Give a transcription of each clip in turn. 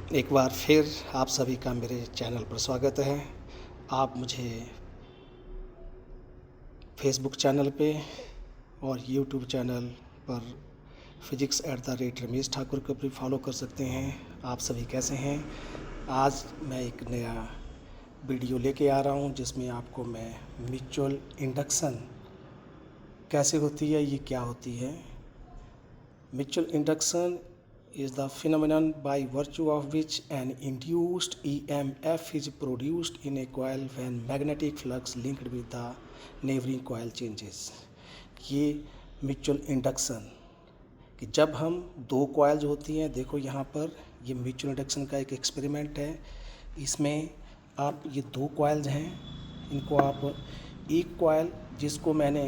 एक बार फिर आप सभी का मेरे चैनल पर स्वागत है। आप मुझे फेसबुक चैनल पे और यूट्यूब चैनल पर physics@रमेश ठाकुर को भी फॉलो कर सकते हैं। आप सभी कैसे हैं? आज मैं एक नया वीडियो लेके आ रहा हूं जिसमें आपको मैं म्यूचुअल इंडक्शन कैसे होती है, ये क्या होती है। Mutual induction is the phenomenon by virtue of which an induced EMF is produced in a coil when magnetic flux linked with the neighboring coil changes। ये म्यूचुअल इंडक्शन कि जब हम दो कॉइल्स होती हैं, देखो यहाँ पर ये म्यूचुअल इंडक्शन का एक एक्सपेरिमेंट है। इसमें आप ये दो कॉइल्स हैं, इनको आप एक कॉइल जिसको मैंने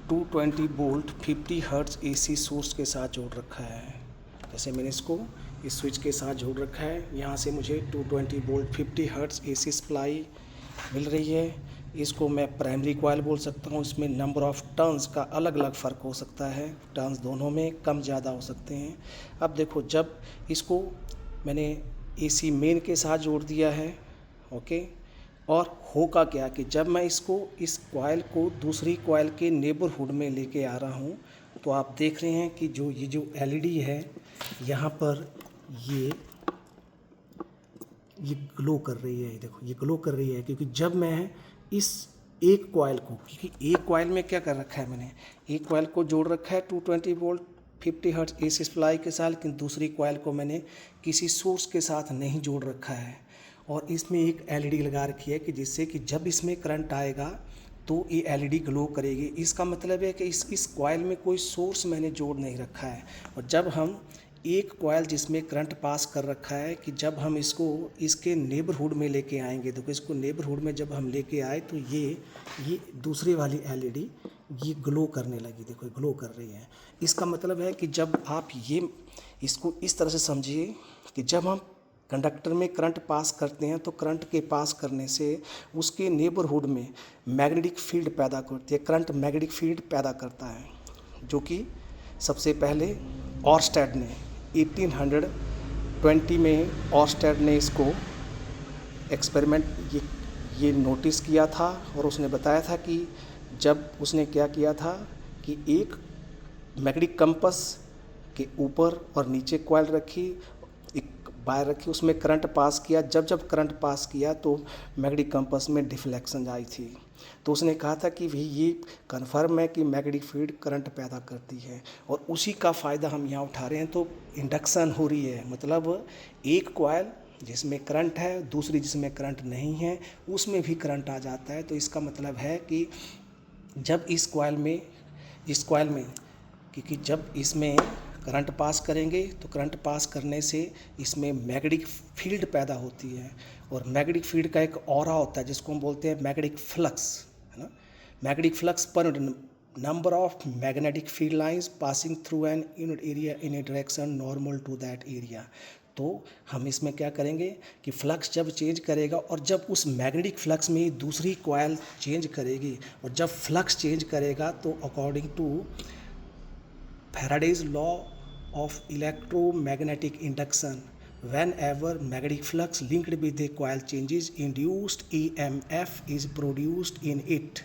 220 वोल्ट 50 हर्ट्ज एसी सोर्स के साथ जोड़ रखा है। जैसे मैंने इसको इस स्विच के साथ जोड़ रखा है, यहाँ से मुझे 220 वोल्ट 50 हर्ट्ज एसी सप्लाई मिल रही है। इसको मैं प्राइमरी कॉइल बोल सकता हूँ। इसमें नंबर ऑफ़ टर्न्स का अलग अलग फ़र्क हो सकता है, टर्न्स दोनों में कम ज़्यादा हो सकते हैं। अब देखो, जब इसको मैंने एसी मेन के साथ जोड़ दिया है, ओके, और होगा क्या कि जब मैं इसको इस कॉइल को दूसरी कॉइल के नेबरहुड में लेके आ रहा हूँ, तो आप देख रहे हैं कि ये जो एलईडी है यहाँ पर ये ग्लो कर रही है। देखो ये ग्लो कर रही है क्योंकि जब मैं इस एक कॉइल को, क्योंकि एक कॉइल में क्या कर रखा है, मैंने एक कॉइल को जोड़ रखा है 220 वोल्ट 50 हर्ट्ज एसी सप्लाई के साथ, लेकिन दूसरी कॉइल को मैंने किसी सोर्स के साथ नहीं जोड़ रखा है। और इसमें एक एलईडी लगा रखी है कि जिससे कि जब इसमें करंट आएगा तो ये एलईडी ग्लो करेगी। इसका मतलब है कि इस कॉइल में कोई सोर्स मैंने जोड़ नहीं रखा है। और जब हम एक कॉइल जिसमें करंट पास कर रखा है कि जब हम इसको इसके नेबरहुड में लेके आएंगे, देखो इसको नेबरहुड में जब हम लेके आए तो ये दूसरी वाली एलईडी ये ग्लो करने लगी। देखो ग्लो कर रही है। इसका मतलब है कि जब आप ये इसको इस तरह से समझिए कि जब हम कंडक्टर में करंट पास करते हैं तो करंट के पास करने से उसके नेबरहुड में मैग्नेटिक फील्ड पैदा करती है, करंट मैग्नेटिक फील्ड पैदा करता है, जो कि सबसे पहले ऑरस्टेड ने 1820 में ऑरस्टेड ने इसको एक्सपेरिमेंट ये नोटिस किया था। और उसने बताया था कि जब उसने क्या किया था कि एक मैग्नेटिक कंपस के ऊपर और नीचे कॉइल रखी, वायर रखी, उसमें करंट पास किया। जब करंट पास किया तो मैग्नेटिक कंपस में डिफ्लेक्शन आई थी। तो उसने कहा था कि भाई ये कन्फर्म है कि मैग्नेटिक फील्ड करंट पैदा करती है, और उसी का फ़ायदा हम यहाँ उठा रहे हैं। तो इंडक्शन हो रही है, मतलब एक कॉइल जिसमें करंट है, दूसरी जिसमें करंट नहीं है, उसमें भी करंट आ जाता है। तो इसका मतलब है कि जब इस कॉइल में क्योंकि जब इसमें करंट पास करेंगे तो करंट पास करने से इसमें मैग्नेटिक फील्ड पैदा होती है। और मैग्नेटिक फील्ड का एक ऑरा होता है जिसको हम बोलते हैं मैग्नेटिक फ्लक्स, है ना। मैग्नेटिक फ्लक्स पर number of magnetic field lines passing through an unit area in a direction normal to that area. तो हम इसमें क्या करेंगे कि फ्लक्स जब चेंज करेगा और जब उस मैग्नेटिक फ्लक्स में दूसरी कॉइल चेंज करेगी, और जब फ्लक्स चेंज करेगा तो according to Faraday's law of electromagnetic induction, whenever magnetic flux linked with a coil changes, induced EMF is produced in it,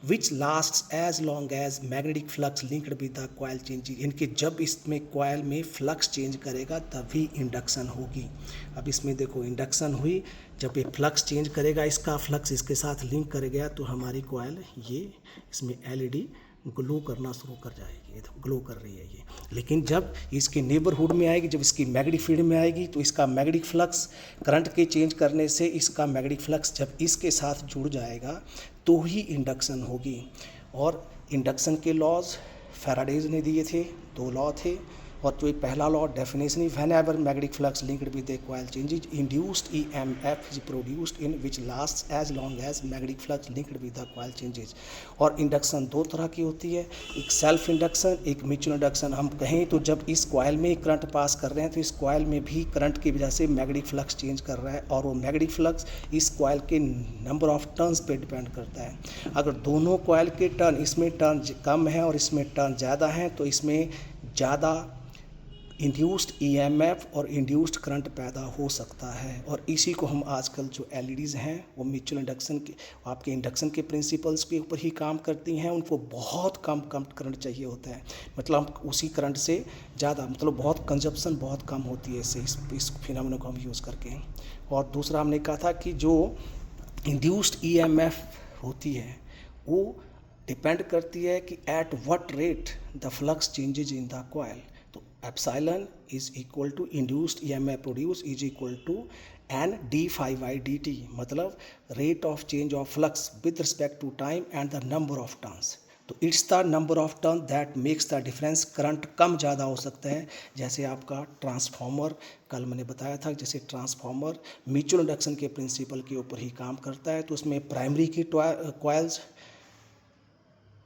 which lasts as long as magnetic flux linked with the coil changes। इनके जब इसमें coil में flux change करेगा तभी induction होगी। अब इसमें देखो इंडक्शन हुई, जब ये फ्लक्स चेंज करेगा, इसका फ्लक्स इसके साथ लिंक कर गया तो हमारी कॉयल ये इसमें एलईडी ग्लो करना शुरू कर जाएगी। तो ग्लो कर रही है ये। लेकिन जब इसके नेबरहुड में आएगी, जब इसकी मैग्नेटिक फील्ड में आएगी, तो इसका मैग्नेटिक फ्लक्स करंट के चेंज करने से इसका मैग्नेटिक फ्लक्स जब इसके साथ जुड़ जाएगा तो ही इंडक्शन होगी। और इंडक्शन के लॉज फैराडेज ने दिए थे, दो लॉ थे। और जो पहला law definition, whenever magnetic flux linked with a coil changes induced EMF is produced in which last as long as magnetic flux linked with the coil changes. और induction दो तरह की होती है, एक सेल्फ इंडक्शन, एक mutual induction. हम कहें तो जब इस कॉइल में करंट पास कर रहे हैं तो इस कॉइल में भी करंट की वजह से मैग्नेटिक फ्लक्स चेंज कर रहा है, और वो मैग्नेटिक फ्लक्स इस कॉइल के नंबर ऑफ टर्न्स पे डिपेंड करता है। अगर दोनों कॉइल के टर्न, इसमें टर्न कम है और इसमें टर्न ज़्यादा है, तो इसमें ज़्यादा इंड्यूस्ड ईएमएफ और इंड्यूस्ड करंट पैदा हो सकता है। और इसी को हम आजकल जो एलईडीज़ हैं वो म्यूचुअल इंडक्शन के आपके इंडक्शन के प्रिंसिपल्स के ऊपर ही काम करती हैं। उनको बहुत कम करंट चाहिए होता है, मतलब उसी करंट से ज़्यादा, मतलब बहुत कंजप्शन बहुत कम होती है इस फिनोमेना को हम यूज़ करके। और दूसरा हमने कहा था कि जो इंड्यूस्ड ईएमएफ होती है वो डिपेंड करती है कि at what rate the flux changes in the coil. तो epsilon is equal to induced EMF produce is equal to N D phi by D T, मतलब rate of change of flux with respect to time and the number of turns. तो it's the number of turn that makes the difference. Current कम ज़्यादा हो सकता है, जैसे आपका transformer, कल मैंने बताया था, जैसे ट्रांसफार्मर म्यूचुअल इंडक्शन के प्रिंसिपल के ऊपर ही काम करता है, तो उसमें प्राइमरी की कॉइल्स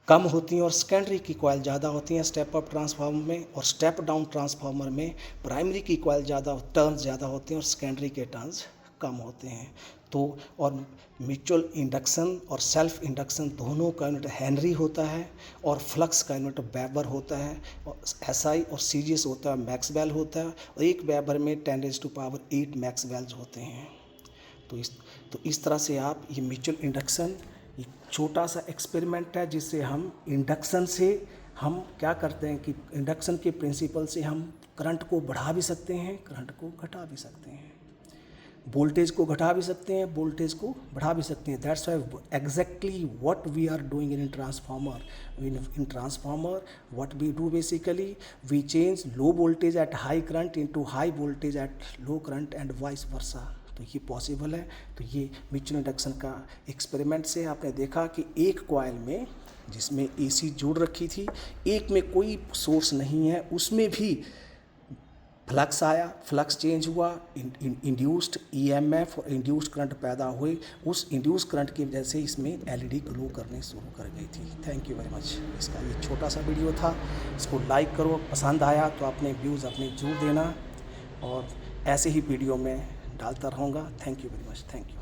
कम होती हैं और सेकेंडरी की कॉइल ज़्यादा होती हैं स्टेप अप ट्रांसफार्मर में, और स्टेप डाउन ट्रांसफार्मर में प्राइमरी की कॉइल ज़्यादा टर्न्स ज़्यादा होते हैं और सेकेंडरी के टर्न्स कम होते हैं। तो और म्यूचुअल इंडक्शन और सेल्फ इंडक्शन दोनों का यूनिट हेनरी होता है, और फ्लक्स का यूनिट वेबर होता है, और एसआई और सीजीएस होता है, मैक्सवेल होता है, और एक वेबर में 10⁸ मैक्सवेल्स होते हैं। तो इस तरह से आप ये म्यूचुअल इंडक्शन एक छोटा सा एक्सपेरिमेंट है, जिससे हम इंडक्शन से हम क्या करते हैं कि इंडक्शन के प्रिंसिपल से हम करंट को बढ़ा भी सकते हैं, करंट को घटा भी सकते हैं, वोल्टेज को घटा भी सकते हैं, वोल्टेज को बढ़ा भी सकते हैं। That's why exactly what we are doing in transformer. In transformer what we do basically we change low voltage at high current into high voltage at low current and vice versa. तो ये possible है। तो ये mutual induction का experiment से आपने देखा कि एक कॉइल में जिसमें एसी जुड़ रखी थी, एक में कोई सोर्स नहीं है, उसमें भी फ्लक्स आया, फ्लक्स चेंज हुआ, इंड्यूस्ड ईएमएफ और इंड्यूस्ड करंट पैदा हुए, उस इंड्यूस्ड करंट की वजह से इसमें एलईडी ग्लो करने शुरू कर गई थी। Thank you very much. इसका ये छोटा सा वीडियो था, इसको लाइक करो, पसंद आया तो अपने व्यूज़ अपने जरूर देना, और ऐसे ही वीडियो में डालता रहूँगा। Thank you very much. Thank you.